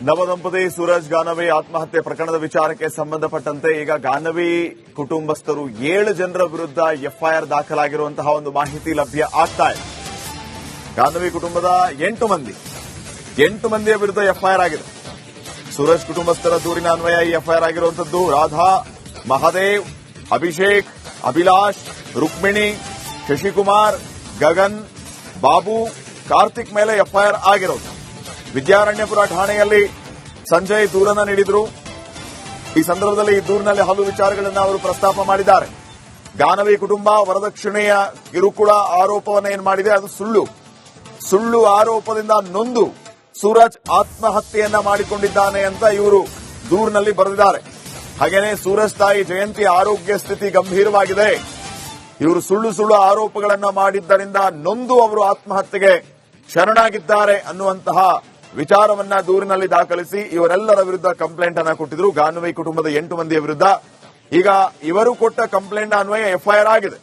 ನವದಂಪತಿ ಸೂರಜ್ ಗಾನವಿ ಆತ್ಮಹತ್ಯೆ ಪ್ರಕರಣದ ವಿಚಾರಕ್ಕೆ ಸಂಬಂಧಪಟ್ಟಂತೆ ಈಗ ಗಾನವಿ ಕುಟುಂಬಸ್ಥರು 7 ಜನರ ವಿರುದ್ಧ ಎಫ್ಐಆರ್ ದಾಖಲಾಗಿರುವಂತಹ ಒಂದು ಮಾಹಿತಿ ಲಭ್ಯ ಆಗ್ತಾ ಇದೆ. ಗಾನವಿ ಕುಟುಂಬದ 8 ಮಂದಿಯ ವಿರುದ್ಧ ಎಫ್ಐಆರ್ ಆಗಿದೆ. ಸೂರಜ್ ಕುಟುಂಬಸ್ಥರ ದೂರಿನ ಅನ್ವಯ ಈ ಎಫ್ಐಆರ್ ಆಗಿರುವಂತದ್ದು. ರಾಧಾ, ಮಹಾದೇವ್, ಅಭಿಷೇಕ್, ಅಭಿಲಾಷ್, ರುಕ್ಮಿಣಿ, ಶಶಿಕುಮಾರ್, ಗಗನ್, ಬಾಬು, ಕಾರ್ತಿಕ್ ಮೇಲೆ ಎಫ್ಐಆರ್ ಆಗಿರೋದು. ವಿದ್ಯಾರಣ್ಯಪುರ ಠಾಣೆಯಲ್ಲಿ ಸಂಜಯ್ ದೂರನ್ನ ನೀಡಿದ್ರು. ಈ ಸಂದರ್ಭದಲ್ಲಿ ಈ ದೂರಿನಲ್ಲಿ ಹಲವು ವಿಚಾರಗಳನ್ನು ಅವರು ಪ್ರಸ್ತಾಪ ಮಾಡಿದ್ದಾರೆ. ಗಾನವಿ ಕುಟುಂಬ ವರದಕ್ಷಿಣೆಯ ಕಿರುಕುಳ ಆರೋಪವನ್ನು ಏನ್ ಮಾಡಿದೆ, ಅದು ಸುಳ್ಳು ಆರೋಪದಿಂದ ನೊಂದು ಸೂರಜ್ ಆತ್ಮಹತ್ಯೆಯನ್ನ ಮಾಡಿಕೊಂಡಿದ್ದಾನೆ ಅಂತ ಇವರು ದೂರಿನಲ್ಲಿ ಬರೆದಿದ್ದಾರೆ. ಹಾಗೇನೆ ಸೂರಜ್ ತಾಯಿ ಜಯಂತಿ ಆರೋಗ್ಯ ಸ್ಥಿತಿ ಗಂಭೀರವಾಗಿದೆ. ಇವರು ಸುಳ್ಳು ಆರೋಪಗಳನ್ನ ಮಾಡಿದ್ದರಿಂದ ನೊಂದು ಅವರು ಆತ್ಮಹತ್ಯೆಗೆ ಶರಣಾಗಿದ್ದಾರೆ ಅನ್ನುವಂತಹ ವಿಚಾರವನ್ನ ದೂರಿನಲ್ಲಿ ದಾಖಲಿಸಿ ಇವರೆಲ್ಲರ ವಿರುದ್ಧ ಕಂಪ್ಲೇಂಟ್ ಅನ್ನ ಕೊಟ್ಟಿದ್ರು. ಗಾನವಿ ಕುಟುಂಬದ 8 ಮಂದಿಯ ವಿರುದ್ಧ ಈಗ ಇವರು ಕೊಟ್ಟ ಕಂಪ್ಲೇಂಟ್ ಅನ್ವಯ ಎಫ್ಐಆರ್ ಆಗಿದೆ.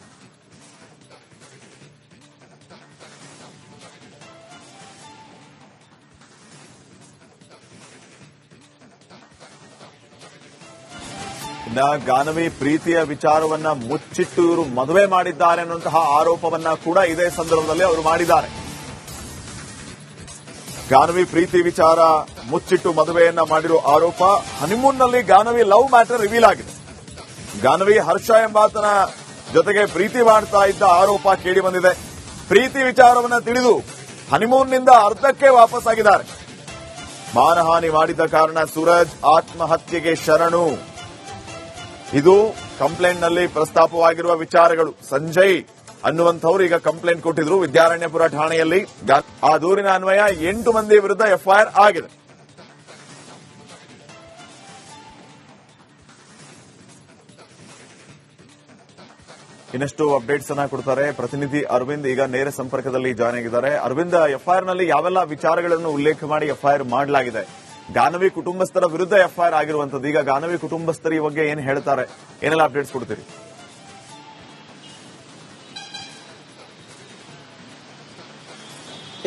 ಇನ್ನ ಗಾನವಿ ಪ್ರೀತಿಯ ವಿಚಾರವನ್ನ ಮುಚ್ಚಿಟ್ಟು ಇವರು ಮದುವೆ ಮಾಡಿದ್ದಾರೆ ಅನ್ನುವಂತಹ ಆರೋಪವನ್ನ ಕೂಡ ಇದೇ ಸಂದರ್ಭದಲ್ಲಿ ಅವರು ಮಾಡಿದ್ದಾರೆ. ಗಾನವಿ ಪ್ರೀತಿ ವಿಚಾರ ಮುಚ್ಚಿಟ್ಟು ಮದುವೆಯನ್ನ ಮಾಡಿರೋ ಆರೋಪ. ಹನಿಮೂನ್ನಲ್ಲಿ ಗಾನವಿ ಲವ್ ಮ್ಯಾಟರ್ ರಿವೀಲ್ ಆಗಿದೆ. ಗಾನವಿ ಹರ್ಷ ಎಂಬಾತನ ಜೊತೆಗೆ ಪ್ರೀತಿ ಮಾಡ್ತಾ ಇದ್ದ ಆರೋಪ ಕೇಳಿ ಬಂದಿದೆ. ಪ್ರೀತಿ ವಿಚಾರವನ್ನ ತಿಳಿದು ಹನಿಮೂನ್ನಿಂದ ಅರ್ಧಕ್ಕೆ ವಾಪಸ್ ಆಗಿದ್ದಾರೆ. ಮಾನಹಾನಿ ಮಾಡಿದ್ದ ಕಾರಣ ಸೂರಜ್ ಆತ್ಮಹತ್ಯೆಗೆ ಶರಣು. ಇದು ಕಂಪ್ಲೇಂಟ್ನಲ್ಲಿ ಪ್ರಸ್ತಾಪವಾಗಿರುವ ವಿಚಾರಗಳು. ಸಂಜಯ್ ಅನ್ನುವಂಥವ್ರು ಈಗ ಕಂಪ್ಲೇಂಟ್ ಕೊಟ್ಟಿದ್ರು ವಿದ್ಯಾರಣ್ಯಪುರ ಠಾಣೆಯಲ್ಲಿ. ಆ ದೂರಿನ ಅನ್ವಯ 8 ಮಂದಿ ವಿರುದ್ಧ ಎಫ್ಐಆರ್ ಆಗಿದೆ. ಇನ್ನಷ್ಟು ಅಪ್ಡೇಟ್ಸ್ ಅನ್ನ ಕೊಡ್ತಾರೆ ಪ್ರತಿನಿಧಿ ಅರವಿಂದ್. ಈಗ ನೇರ ಸಂಪರ್ಕದಲ್ಲಿ ಜಾಯ್ನ್ ಆಗಿದ್ದಾರೆ. ಅರವಿಂದ್, ಎಫ್ಐಆರ್ ನಲ್ಲಿ ಯಾವೆಲ್ಲ ವಿಚಾರಗಳನ್ನು ಉಲ್ಲೇಖ ಮಾಡಿ ಎಫ್ಐಆರ್ ಮಾಡಲಾಗಿದೆ? ಗಾನವಿ ಕುಟುಂಬಸ್ಥರ ವಿರುದ್ಧ ಎಫ್ಐಆರ್ ಆಗಿರುವಂತದ್ದು. ಈಗ ಗಾನವಿ ಕುಟುಂಬಸ್ಥರು ಈ ಬಗ್ಗೆ ಏನ್ ಹೇಳ್ತಾರೆ, ಏನೆಲ್ಲ ಅಪ್ಡೇಟ್ಸ್ ಕೊಡ್ತೀರಿ?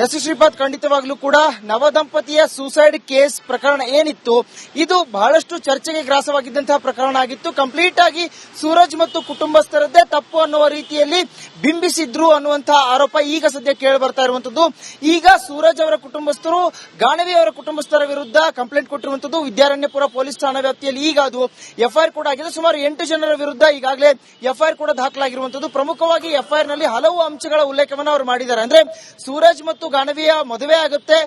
ಎಸ್ ಶ್ರೀಪಾದ್, ಖಂಡಿತವಾಗ್ಲೂ ಕೂಡ ನವದಂಪತಿಯ ಸೂಸೈಡ್ ಕೇಸ್ ಪ್ರಕರಣ ಏನಿತ್ತು, ಇದು ಬಹಳಷ್ಟು ಚರ್ಚೆಗೆ ಗ್ರಾಸವಾಗಿದ್ದಂತಹ ಪ್ರಕರಣ ಆಗಿತ್ತು. ಕಂಪ್ಲೀಟ್ ಆಗಿ ಸೂರಜ್ ಮತ್ತು ಕುಟುಂಬಸ್ಥರದ್ದೇ ತಪ್ಪು ಅನ್ನುವ ರೀತಿಯಲ್ಲಿ ಬಿಂಬಿಸಿದ್ರು ಅನ್ನುವಂತಹ ಆರೋಪ ಈಗ ಸದ್ಯ ಕೇಳಿ ಬರ್ತಾ ಇರುವಂತದ್ದು. ಈಗ ಸೂರಜ್ ಅವರ ಕುಟುಂಬಸ್ಥರು ಗಾನವಿ ಅವರ ಕುಟುಂಬಸ್ಥರ ವಿರುದ್ಧ ಕಂಪ್ಲೇಂಟ್ ಕೊಟ್ಟಿರುವಂತದ್ದು ವಿದ್ಯಾರಣ್ಯಪುರ ಪೊಲೀಸ್ ಠಾಣಾ ವ್ಯಾಪ್ತಿಯಲ್ಲಿ. ಈಗ ಅದು ಎಫ್ಐಆರ್ ಕೂಡ ಆಗಿದೆ. ಸುಮಾರು 8 ಜನರ ವಿರುದ್ಧ ಈಗಾಗಲೇ ಎಫ್ಐಆರ್ ಕೂಡ ದಾಖಲಾಗಿರುವಂತದ್ದು. ಪ್ರಮುಖವಾಗಿ ಎಫ್ಐಆರ್ ನಲ್ಲಿ ಹಲವು ಅಂಶಗಳ ಉಲ್ಲೇಖವನ್ನು ಅವರು ಮಾಡಿದ್ದಾರೆ. ಅಂದ್ರೆ ಸೂರಜ್ ಮತ್ತು ಗಾನವಿಯ ಮದುವೆ ಆಗುತ್ತೆ.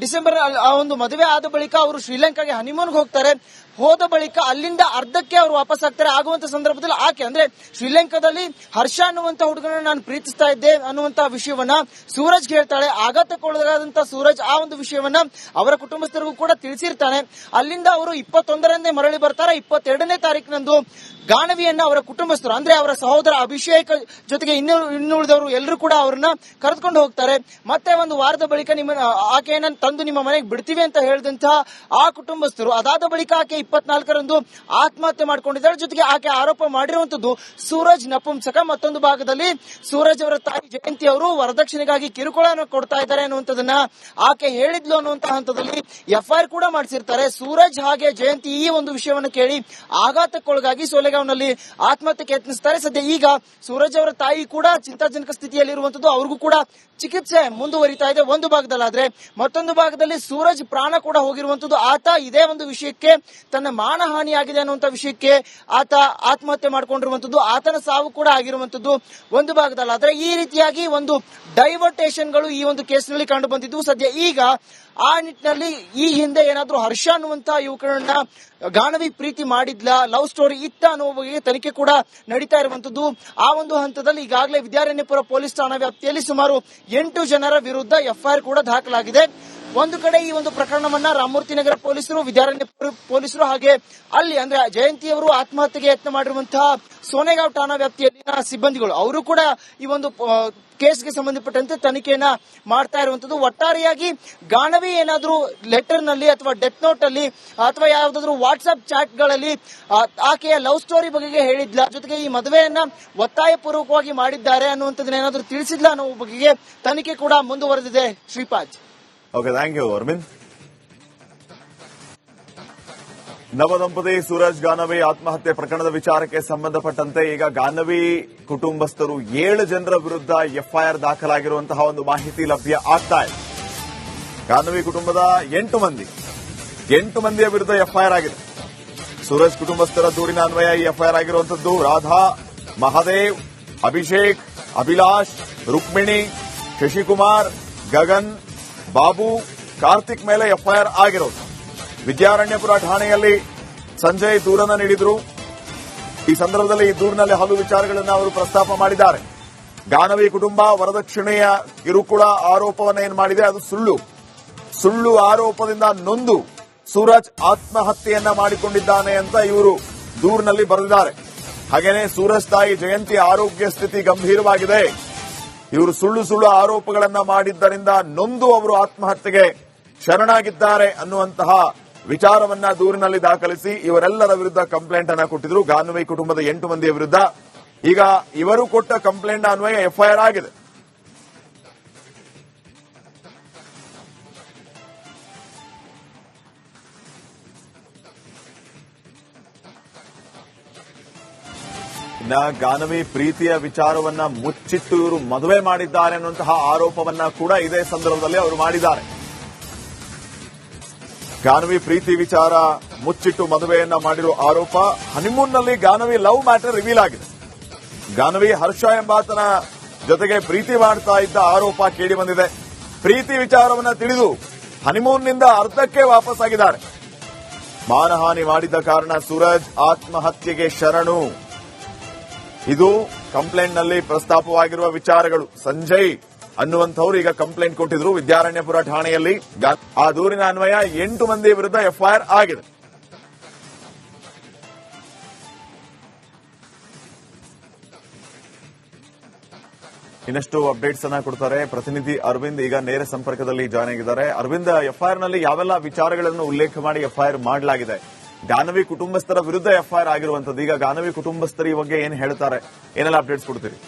ಡಿಸೆಂಬರ್ ಆ ಒಂದು ಮದುವೆ ಆದ ಬಳಿಕ ಅವರು ಶ್ರೀಲಂಕಾಗೆ ಹನಿಮೂನ್ಗೆ ಹೋಗ್ತಾರೆ. ಹೋದ ಬಳಿಕ ಅಲ್ಲಿಂದ ಅರ್ಧಕ್ಕೆ ಅವರು ವಾಪಸ್ ಆಗ್ತಾರೆ. ಆಗುವಂತ ಸಂದರ್ಭದಲ್ಲಿ ಆಕೆ ಅಂದ್ರೆ ಶ್ರೀಲಂಕಾದಲ್ಲಿ ಹರ್ಷ ಅನ್ನುವಂತ ಹುಡುಗನ ನಾನು ಪ್ರೀತಿಸ್ತಾ ಇದ್ದೆ ಅನ್ನುವಂತ ವಿಷಯವನ್ನ ಸೂರಜ್ ಹೇಳ್ತಾಳೆ. ಆಘಾತಕ್ಕೊಳಗಾದಂತಹ ಸೂರಜ್ ಆ ಒಂದು ವಿಷಯವನ್ನ ಅವರ ಕುಟುಂಬಸ್ಥರಿಗೂ ಕೂಡ ತಿಳಿಸಿರ್ತಾನೆ. ಅಲ್ಲಿಂದ ಅವರು 21ರಂದೇ ಮರಳಿ ಬರ್ತಾರೆ. 22ನೇ ತಾರೀಕಿನಂದು ಗಾನವಿಯನ್ನ ಅವರ ಕುಟುಂಬಸ್ಥರು ಅಂದ್ರೆ ಅವರ ಸಹೋದರ ಅಭಿಷೇಕ್ ಜೊತೆಗೆ ಇನ್ನುಳಿದವರು ಎಲ್ಲರೂ ಕೂಡ ಅವರನ್ನ ಕರೆದುಕೊಂಡು ಹೋಗ್ತಾರೆ. ಮತ್ತೆ ಒಂದು ವಾರದ ಬಳಿಕ ಆಕೆಯನ್ನ ತಂದು ನಿಮ್ಮ ಮನೆಗೆ ಬಿಡ್ತೀವಿ ಅಂತ ಹೇಳಿದಂತಹ ಆ ಕುಟುಂಬಸ್ಥರು ಅದಾದ ಬಳಿಕ ಆಕೆ 24ರಂದು ಆತ್ಮಹತ್ಯೆ ಮಾಡಿಕೊಂಡಿದ್ದಾರೆ. ಜೊತೆಗೆ ಆಕೆ ಆರೋಪ ಮಾಡಿರುವಂತದ್ದು ಸೂರಜ್ ನಪುಂಸಕ. ಮತ್ತೊಂದು ಭಾಗದಲ್ಲಿ ಸೂರಜ್ ಅವರ ತಾಯಿ ಜಯಂತಿ ಅವರು ವರದಕ್ಷಿಣೆಗಾಗಿ ಕಿರುಕುಳವನ್ನು ಕೊಡ್ತಾ ಇದ್ದಾರೆ ಅನ್ನುವಂಥದ್ದನ್ನ ಆಕೆ ಹೇಳಿದ್ಲು ಅನ್ನುವಂತಹ ಹಂತದಲ್ಲಿ ಎಫ್ಐಆರ್ ಕೂಡ ಮಾಡಿಸಿರ್ತಾರೆ. ಸೂರಜ್ ಹಾಗೆ ಜಯಂತಿ ಈ ಒಂದು ವಿಷಯವನ್ನು ಕೇಳಿ ಆಘಾತಕ್ಕೊಳಗಾಗಿ ಸೋಲೆಗಾವ್ನಲ್ಲಿ ಆತ್ಮಹತ್ಯೆಗೆ ಯತ್ನಿಸುತ್ತಾರೆ. ಸದ್ಯ ಈಗ ಸೂರಜ್ ಅವರ ತಾಯಿ ಕೂಡ ಚಿಂತಾಜನಕ ಸ್ಥಿತಿಯಲ್ಲಿರುವಂತದ್ದು. ಅವ್ರಿಗೂ ಕೂಡ ಚಿಕಿತ್ಸೆ ಮುಂದುವರಿತಾ ಇದೆ ಒಂದು ಭಾಗದಲ್ಲಾದ್ರೆ, ಮತ್ತೊಂದು ಭಾಗದಲ್ಲಿ ಸೂರಜ್ ಪ್ರಾಣ ಕೂಡ ಹೋಗಿರುವಂತದ್ದು. ಆತ ಇದೇ ಒಂದು ವಿಷಯಕ್ಕೆ ತನ್ನ ಮಾನಹಾನಿಯಾಗಿದೆ ಅನ್ನುವಂತ ವಿಷಯಕ್ಕೆ ಆತ ಆತ್ಮಹತ್ಯೆ ಮಾಡಿಕೊಂಡಿರುವಂತದ್ದು. ಆತನ ಸಾವು ಕೂಡ ಆಗಿರುವಂತದ್ದು ಒಂದು ಭಾಗದಲ್ಲಾದ್ರೆ. ಈ ರೀತಿಯಾಗಿ ಒಂದು ಡೈವರ್ಟೇಷನ್ಗಳು ಈ ಒಂದು ಕೇಸ್ನಲ್ಲಿ ಕಂಡು ಬಂದಿದ್ದು. ಸದ್ಯ ಈಗ ಆ ನಿಟ್ಟಿನಲ್ಲಿ ಈ ಹಿಂದೆ ಏನಾದ್ರೂ ಹರ್ಷ ಅನ್ನುವಂತಹ ಯುವಕರನ್ನ ಗಾನವಿ ಪ್ರೀತಿ ಮಾಡಿದ್ಲ, ಲವ್ ಸ್ಟೋರಿ ಇತ್ತ ಅನ್ನುವ ಬಗ್ಗೆ ತನಿಖೆ ಕೂಡ ನಡೀತಾ ಇರುವಂತದ್ದು. ಆ ಒಂದು ಹಂತದಲ್ಲಿ ಈಗಾಗಲೇ ವಿದ್ಯಾರಣ್ಯಪುರ ಪೊಲೀಸ್ ಠಾಣಾ ವ್ಯಾಪ್ತಿಯಲ್ಲಿ ಸುಮಾರು 8 ಜನರ ವಿರುದ್ಧ ಎಫ್ಐಆರ್ ಕೂಡ ದಾಖಲಾಗಿದೆ. ಒಂದು ಕಡೆ ಈ ಒಂದು ಪ್ರಕರಣವನ್ನ ರಾಮಮೂರ್ತಿ ನಗರ ಪೊಲೀಸರು, ವಿದ್ಯಾರಣ್ಯಪುರ ಪೊಲೀಸರು ಹಾಗೆ ಅಲ್ಲಿ ಅಂದ್ರೆ ಜಯಂತಿಯವರು ಆತ್ಮಹತ್ಯೆಗೆ ಯತ್ನ ಮಾಡಿರುವಂತಹ ಸೋನೆಗಾಂವ್ ಠಾಣಾ ವ್ಯಾಪ್ತಿಯಲ್ಲಿನ ಸಿಬ್ಬಂದಿಗಳು ಅವರು ಕೂಡ ಈ ಒಂದು ಕೇಸ್ಗೆ ಸಂಬಂಧಪಟ್ಟಂತೆ ತನಿಖೆಯನ್ನ ಮಾಡ್ತಾ ಇರುವಂತದ್ದು. ಒಟ್ಟಾರೆಯಾಗಿ ಗಾನವಿ ಏನಾದ್ರೂ ಲೆಟರ್ ನಲ್ಲಿ ಅಥವಾ ಡೆತ್ ನೋಟ್ ಅಲ್ಲಿ ಅಥವಾ ಯಾವ್ದಾದ್ರು ವಾಟ್ಸ್ಆಪ್ ಚಾಟ್ ಗಳಲ್ಲಿ ಆಕೆಯ ಲವ್ ಸ್ಟೋರಿ ಬಗೆಗೆ ಹೇಳಿದ್ಲ, ಜೊತೆಗೆ ಈ ಮದುವೆಯನ್ನ ಒತ್ತಾಯ ಪೂರ್ವಕವಾಗಿ ಮಾಡಿದ್ದಾರೆ ಅನ್ನುವಂಥದ್ದನ್ನ ಏನಾದ್ರೂ ತಿಳಿಸಿದ್ಲ ಅನ್ನೋ ಬಗೆಗೆ ತನಿಖೆ ಕೂಡ ಮುಂದುವರೆದಿದೆ. Shripad. Okay, thank you Arvind. ನವದಂಪತಿ ಸೂರಜ್ ಗಾನವಿ ಆತ್ಮಹತ್ಯೆ ಪ್ರಕರಣದ ವಿಚಾರಕ್ಕೆ ಸಂಬಂಧಪಟ್ಟಂತೆ ಈಗ ಗಾನವಿ ಕುಟುಂಬಸ್ಥರು 7 ಜನರ ವಿರುದ್ಧ ಎಫ್ಐಆರ್ ದಾಖಲಾಗಿರುವಂತಹ ಒಂದು ಮಾಹಿತಿ ಲಭ್ಯ ಆಗ್ತಾ ಇದೆ. ಗಾನವಿ ಕುಟುಂಬದ 8 ಮಂದಿಯ ವಿರುದ್ಧ ಎಫ್ಐಆರ್ ಆಗಿದೆ. ಸೂರಜ್ ಕುಟುಂಬಸ್ಥರ ದೂರಿನ ಅನ್ವಯ ಈ ಎಫ್ಐಆರ್ ಆಗಿರುವಂತದ್ದು. ರಾಧಾ, ಮಹಾದೇವ್, ಅಭಿಷೇಕ್, ಅಭಿಲಾಷ್, ರುಕ್ಮಿಣಿ, ಶಶಿಕುಮಾರ್, ಗಗನ್, ಬಾಬು, ಕಾರ್ತಿಕ್ ಮೇಲೆ ಎಫ್ಐಆರ್ ಆಗಿರೋದು. ವಿದ್ಯಾರಣ್ಯಪುರ ಠಾಣೆಯಲ್ಲಿ ಸಂಜಯ್ ದೂರನ್ನು ನೀಡಿದ್ರು. ಈ ಸಂದರ್ಭದಲ್ಲಿ ಈ ದೂರಿನಲ್ಲಿ ಹಲವು ವಿಚಾರಗಳನ್ನು ಅವರು ಪ್ರಸ್ತಾಪ ಮಾಡಿದ್ದಾರೆ. ಗಾನವಿ ಕುಟುಂಬ ವರದಕ್ಷಿಣೆಯ ಕಿರುಕುಳ ಆರೋಪವನ್ನು ಏನು ಮಾಡಿದೆ ಅದು ಸುಳ್ಳು ಆರೋಪದಿಂದ ನೊಂದು ಸೂರಜ್ ಆತ್ಮಹತ್ಯೆಯನ್ನ ಮಾಡಿಕೊಂಡಿದ್ದಾನೆ ಅಂತ ಇವರು ದೂರಿನಲ್ಲಿ ಬರೆದಿದ್ದಾರೆ. ಹಾಗೇನೆ ಸೂರಜ್ ತಾಯಿ ಜಯಂತಿ ಆರೋಗ್ಯ ಸ್ಥಿತಿ ಗಂಭೀರವಾಗಿದೆ. ಇವರು ಸುಳ್ಳು ಆರೋಪಗಳನ್ನ ಮಾಡಿದ್ದರಿಂದ ನೊಂದು ಅವರು ಆತ್ಮಹತ್ಯೆಗೆ ಶರಣಾಗಿದ್ದಾರೆ ಅನ್ನುವಂತಹ ವಿಚಾರವನ್ನ ದೂರಿನಲ್ಲಿ ದಾಖಲಿಸಿ ಇವರೆಲ್ಲರ ವಿರುದ್ಧ ಕಂಪ್ಲೇಂಟ್ ಅನ್ನ ಕೊಟ್ಟಿದ್ರು. ಗಾನವಿ ಕುಟುಂಬದ 8 ಮಂದಿಯ ವಿರುದ್ಧ ಈಗ ಇವರು ಕೊಟ್ಟ ಕಂಪ್ಲೇಂಟ್ ಅನ್ವಯ ಎಫ್ಐಆರ್ ಆಗಿದೆ. ಇನ್ನ ಗಾನವಿ ಪ್ರೀತಿಯ ವಿಚಾರವನ್ನ ಮುಚ್ಚಿಟ್ಟು ಇವರು ಮದುವೆ ಮಾಡಿದ್ದಾರೆ ಅನ್ನುವಂತಹ ಆರೋಪವನ್ನ ಕೂಡ ಇದೇ ಸಂದರ್ಭದಲ್ಲಿ ಅವರು ಮಾಡಿದ್ದಾರೆ. ಗಾನವಿ ಪ್ರೀತಿ ವಿಚಾರ ಮುಚ್ಚಿಟ್ಟು ಮದುವೆಯನ್ನ ಮಾಡಿರುವ ಆರೋಪ. ಹನಿಮೂನ್ನಲ್ಲಿ ಗಾನವಿ ಲವ್ ಮ್ಯಾಟರ್ ರಿವೀಲ್ ಆಗಿದೆ. ಗಾನವಿ ಹರ್ಷ ಎಂಬಾತನ ಜೊತೆಗೆ ಪ್ರೀತಿ ಮಾಡ್ತಾ ಇದ್ದ ಆರೋಪ ಕೇಳಿ ಬಂದಿದೆ. ಪ್ರೀತಿ ವಿಚಾರವನ್ನ ತಿಳಿದು ಹನಿಮೂನ್ನಿಂದ ಅರ್ಧಕ್ಕೆ ವಾಪಸ್ಸಾಗಿದ್ದಾರೆ. ಮಾನಹಾನಿ ಮಾಡಿದ ಕಾರಣ ಸೂರಜ್ ಆತ್ಮಹತ್ಯೆಗೆ ಶರಣು. ಇದು ಕಂಪ್ಲೇಂಟ್ನಲ್ಲಿ ಪ್ರಸ್ತಾಪವಾಗಿರುವ ವಿಚಾರಗಳು. ಸಂಜಯ್ ಅನ್ನುವಂಥವ್ರು ಈಗ ಕಂಪ್ಲೇಂಟ್ ಕೊಟ್ಟಿದ್ರು ವಿದ್ಯಾರಣ್ಯಪುರ ಠಾಣೆಯಲ್ಲಿ. ಆ ದೂರಿನ ಅನ್ವಯ 8 ಮಂದಿ ವಿರುದ್ಧ ಎಫ್ಐಆರ್ ಆಗಿದೆ. ಇನ್ನಷ್ಟು ಅಪ್ಡೇಟ್ಸ್ ಅನ್ನ ಕೊಡ್ತಾರೆ ಪ್ರತಿನಿಧಿ ಅರವಿಂದ್. ಈಗ ನೇರ ಸಂಪರ್ಕದಲ್ಲಿ ಜಾಯ್ನ್ ಆಗಿದ್ದಾರೆ. ಅರವಿಂದ್, ಎಫ್ಐಆರ್ ನಲ್ಲಿ ಯಾವೆಲ್ಲ ವಿಚಾರಗಳನ್ನು ಉಲ್ಲೇಖ ಮಾಡಿ ಎಫ್ಐಆರ್ ಮಾಡಲಾಗಿದೆ? ಗಾನವಿ ಕುಟುಂಬಸ್ಥರ ವಿರುದ್ಧ ಎಫ್ಐಆರ್ ಆಗಿರುವಂತದ್ದು. ಈಗ ಗಾನವಿ ಕುಟುಂಬಸ್ಥರು ಈ ಬಗ್ಗೆ ಏನು ಹೇಳ್ತಾರೆ, ಏನೆಲ್ಲ ಅಪ್ಡೇಟ್ಸ್ ಕೊಡ್ತೀರಿ?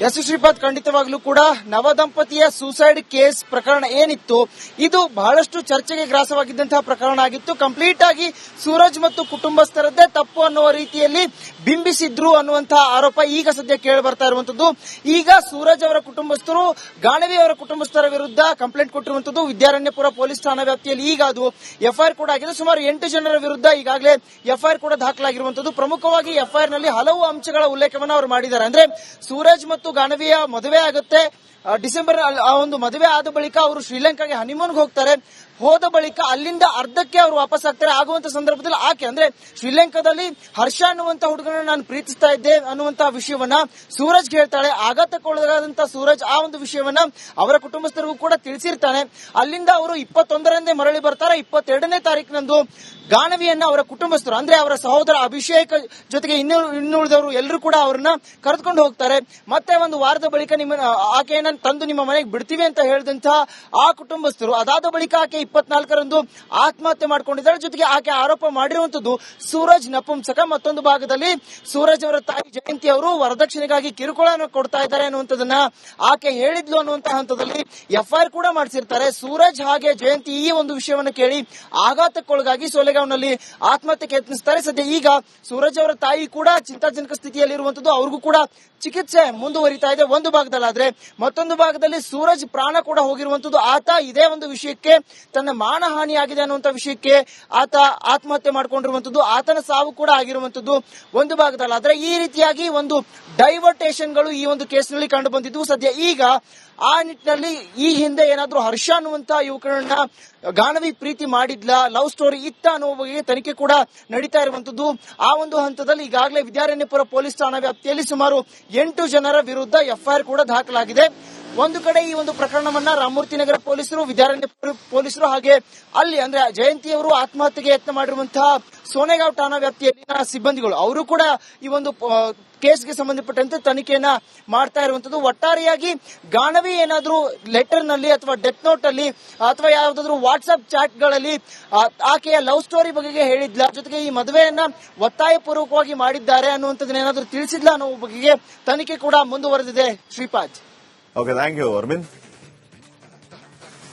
ಎಸ್ ಶ್ರೀಪಾದ್, ಖಂಡಿತವಾಗ್ಲೂ ಕೂಡ ನವದಂಪತಿಯ ಸೂಸೈಡ್ ಕೇಸ್ ಪ್ರಕರಣ ಏನಿತ್ತು ಇದು ಬಹಳಷ್ಟು ಚರ್ಚೆಗೆ ಗ್ರಾಸವಾಗಿದ್ದಂತಹ ಪ್ರಕರಣ ಆಗಿತ್ತು. ಕಂಪ್ಲೀಟ್ ಆಗಿ ಸೂರಜ್ ಮತ್ತು ಕುಟುಂಬಸ್ಥರದ್ದೇ ತಪ್ಪು ಅನ್ನುವ ರೀತಿಯಲ್ಲಿ ಬಿಂಬಿಸಿದ್ರು ಅನ್ನುವಂತಹ ಆರೋಪ ಈಗ ಸದ್ಯ ಕೇಳಿ ಬರ್ತಾ ಇರುವಂತದ್ದು. ಈಗ ಸೂರಜ್ ಅವರ ಕುಟುಂಬಸ್ಥರು ಗಾನವಿ ಅವರ ಕುಟುಂಬಸ್ಥರ ವಿರುದ್ಧ ಕಂಪ್ಲೇಂಟ್ ಕೊಟ್ಟಿರುವಂತದ್ದು ವಿದ್ಯಾರಣ್ಯಪುರ ಪೊಲೀಸ್ ಠಾಣಾ ವ್ಯಾಪ್ತಿಯಲ್ಲಿ. ಈಗ ಅದು ಎಫ್ಐಆರ್ ಕೂಡ ಆಗಿದೆ. ಸುಮಾರು 8 ಜನರ ವಿರುದ್ಧ ಈಗಾಗಲೇ ಎಫ್ಐಆರ್ ಕೂಡ ದಾಖಲಾಗಿರುವಂತದ್ದು. ಪ್ರಮುಖವಾಗಿ ಎಫ್ಐಆರ್ ನಲ್ಲಿ ಹಲವು ಅಂಶಗಳ ಉಲ್ಲೇಖವನ್ನು ಅವರು ಮಾಡಿದ್ದಾರೆ. ಅಂದ್ರೆ ಸೂರಜ್ ಮತ್ತು ಗಾನವಿಯ ಮದುವೆ ಆಗುತ್ತೆ ಡಿಸೆಂಬರ್. ಆ ಒಂದು ಮದುವೆ ಆದ ಬಳಿಕ ಅವರು ಶ್ರೀಲಂಕಾಗೆ ಹನಿಮೂನ್ಗೆ ಹೋಗ್ತಾರೆ. ಹೋದ ಬಳಿಕ ಅಲ್ಲಿಂದ ಅರ್ಧಕ್ಕೆ ಅವರು ವಾಪಸ್ ಆಗ್ತಾರೆ. ಆಗುವಂತ ಸಂದರ್ಭದಲ್ಲಿ ಆಕೆ ಅಂದ್ರೆ ಶ್ರೀಲಂಕಾದಲ್ಲಿ ಹರ್ಷ ಅನ್ನುವಂತ ಹುಡುಗನ ನಾನು ಪ್ರೀತಿಸ್ತಾ ಇದ್ದೆ ಅನ್ನುವಂತಹ ವಿಷಯವನ್ನ ಸೂರಜ್ ಹೇಳ್ತಾಳೆ. ಆಘಾತಕ್ಕೊಳಗಾದಂತಹ ಸೂರಜ್ ಆ ಒಂದು ವಿಷಯವನ್ನ ಅವರ ಕುಟುಂಬಸ್ಥರಿಗೂ ಕೂಡ ತಿಳಿಸಿರ್ತಾನೆ. ಅಲ್ಲಿಂದ ಅವರು 21ರಂದೇ ಮರಳಿ ಬರ್ತಾರೆ. 22ನೇ ತಾರೀಕಿನಂದು ಗಾನವಿಯನ್ನ ಅವರ ಕುಟುಂಬಸ್ಥರು ಅಂದ್ರೆ ಅವರ ಸಹೋದರ ಅಭಿಷೇಕ್ ಜೊತೆಗೆ ಇನ್ನುಳಿದವರು ಎಲ್ಲರೂ ಕೂಡ ಅವರನ್ನ ಕರೆದುಕೊಂಡು ಹೋಗ್ತಾರೆ. ಮತ್ತೆ ಒಂದು ವಾರದ ಬಳಿಕ ಆಕೆಯನ್ನ ತಂದು ನಿಮ್ಮ ಮನೆಗೆ ಬಿಡ್ತೀವಿ ಅಂತ ಹೇಳಿದಂತಹ ಆ ಕುಟುಂಬಸ್ಥರು ಅದಾದ ಬಳಿಕ ಆಕೆ 24ರಂದು ಆತ್ಮಹತ್ಯೆ ಮಾಡಿಕೊಂಡಿದ್ದಾರೆ. ಜೊತೆಗೆ ಆಕೆ ಆರೋಪ ಮಾಡಿರುವಂತದ್ದು ಸೂರಜ್ ನಪುಂಸಕ. ಮತ್ತೊಂದು ಭಾಗದಲ್ಲಿ ಸೂರಜ್ ಅವರ ತಾಯಿ ಜಯಂತಿ ಅವರು ವರದಕ್ಷಿಣೆಗಾಗಿ ಕಿರುಕುಳವನ್ನು ಕೊಡ್ತಾ ಇದ್ದಾರೆ ಅನ್ನುವಂಥದ್ದನ್ನ ಆಕೆ ಹೇಳಿದ್ಲು ಅನ್ನುವಂತಹ ಹಂತದಲ್ಲಿ ಎಫ್ಐಆರ್ ಕೂಡ ಮಾಡಿಸಿರ್ತಾರೆ. ಸೂರಜ್ ಹಾಗೆ ಜಯಂತಿ ಈ ಒಂದು ವಿಷಯವನ್ನು ಕೇಳಿ ಆಘಾತಕ್ಕೊಳಗಾಗಿ ಸೋಲೆಗಾಂವ್ನಲ್ಲಿ ಆತ್ಮಹತ್ಯೆಗೆ ಯತ್ನಿಸುತ್ತಾರೆ. ಸದ್ಯ ಈಗ ಸೂರಜ್ ಅವರ ತಾಯಿ ಕೂಡ ಚಿಂತಾಜನಕ ಸ್ಥಿತಿಯಲ್ಲಿರುವಂತದ್ದು. ಅವ್ರಿಗೂ ಕೂಡ ಚಿಕಿತ್ಸೆ ಮುಂದುವರಿತಾ ಇದೆ ಒಂದು ಭಾಗದಲ್ಲಾದ್ರೆ, ಮತ್ತೊಂದು ಭಾಗದಲ್ಲಿ ಸೂರಜ್ ಪ್ರಾಣ ಕೂಡ ಹೋಗಿರುವಂತದ್ದು. ಆತ ಇದೇ ಒಂದು ವಿಷಯಕ್ಕೆ ತನ್ನ ಮಾನಹಾನಿಯಾಗಿದೆ ಅನ್ನುವಂಥ ವಿಷಯಕ್ಕೆ ಆತ ಆತ್ಮಹತ್ಯೆ ಮಾಡಿಕೊಂಡಿರುವಂತದ್ದು. ಆತನ ಸಾವು ಕೂಡ ಆಗಿರುವಂತದ್ದು ಒಂದು ಭಾಗದಲ್ಲಾದ್ರೆ. ಈ ರೀತಿಯಾಗಿ ಒಂದು ಡೈವರ್ಟೇಷನ್ಗಳು ಈ ಒಂದು ಕೇಸ್ನಲ್ಲಿ ಕಂಡು ಬಂದಿದ್ವು. ಸದ್ಯ ಈಗ ಆ ನಿಟ್ಟಿನಲ್ಲಿ ಈ ಹಿಂದೆ ಏನಾದ್ರೂ ಹರ್ಷ ಅನ್ನುವಂತ ಯುವಕರನ್ನ ಗಾನವಿ ಪ್ರೀತಿ ಮಾಡಿದ್ಲ, ಲವ್ ಸ್ಟೋರಿ ಇತ್ತ ಅನ್ನುವ ಬಗ್ಗೆ ತನಿಖೆ ಕೂಡ ನಡೀತಾ ಇರುವಂತದ್ದು. ಆ ಒಂದು ಹಂತದಲ್ಲಿ ಈಗಾಗಲೇ ವಿದ್ಯಾರಣ್ಯಪುರ ಪೊಲೀಸ್ ಠಾಣಾ ವ್ಯಾಪ್ತಿಯಲ್ಲಿ ಸುಮಾರು 8 ಜನರ ವಿರುದ್ಧ ಎಫ್ಐಆರ್ ಕೂಡ ದಾಖಲಾಗಿದೆ. ಒಂದು ಕಡೆ ಈ ಒಂದು ಪ್ರಕರಣವನ್ನ ರಾಮಮೂರ್ತಿ ನಗರ ಪೊಲೀಸರು, ವಿದ್ಯಾರಣ್ಯಪುರ ಪೊಲೀಸರು ಹಾಗೆ ಅಲ್ಲಿ ಅಂದ್ರೆ ಜಯಂತಿಯವರು ಆತ್ಮಹತ್ಯೆಗೆ ಯತ್ನ ಮಾಡಿರುವಂತಹ ಸೋನೆಗಾಂವ್ ಠಾಣಾ ವ್ಯಾಪ್ತಿಯಲ್ಲಿನ ಸಿಬ್ಬಂದಿಗಳು ಅವರು ಕೂಡ ಈ ಒಂದು ಕೇಸ್ಗೆ ಸಂಬಂಧಪಟ್ಟಂತೆ ತನಿಖೆಯನ್ನ ಮಾಡ್ತಾ ಇರುವಂತದ್ದು. ಒಟ್ಟಾರೆಯಾಗಿ ಗಾನವಿ ಏನಾದ್ರೂ ಲೆಟರ್ ನಲ್ಲಿ ಅಥವಾ ಡೆತ್ ನೋಟ್ ಅಲ್ಲಿ ಅಥವಾ ಯಾವ್ದಾದ್ರು ವಾಟ್ಸ್ಆಪ್ ಚಾಟ್ ಗಳಲ್ಲಿ ಆಕೆಯ ಲವ್ ಸ್ಟೋರಿ ಬಗೆಗೆ ಹೇಳಿದ್ಲ, ಜೊತೆಗೆ ಈ ಮದುವೆಯನ್ನ ಒತ್ತಾಯಪೂರ್ವಕವಾಗಿ ಮಾಡಿದ್ದಾರೆ ಅನ್ನುವಂಥದ್ದನ್ನ ಏನಾದ್ರೂ ತಿಳಿಸಿದ್ಲ ಅನ್ನೋ ಬಗೆಗೆ ತನಿಖೆ ಕೂಡ ಮುಂದುವರೆದಿದೆ. Shripad. Okay, thank you Arvind.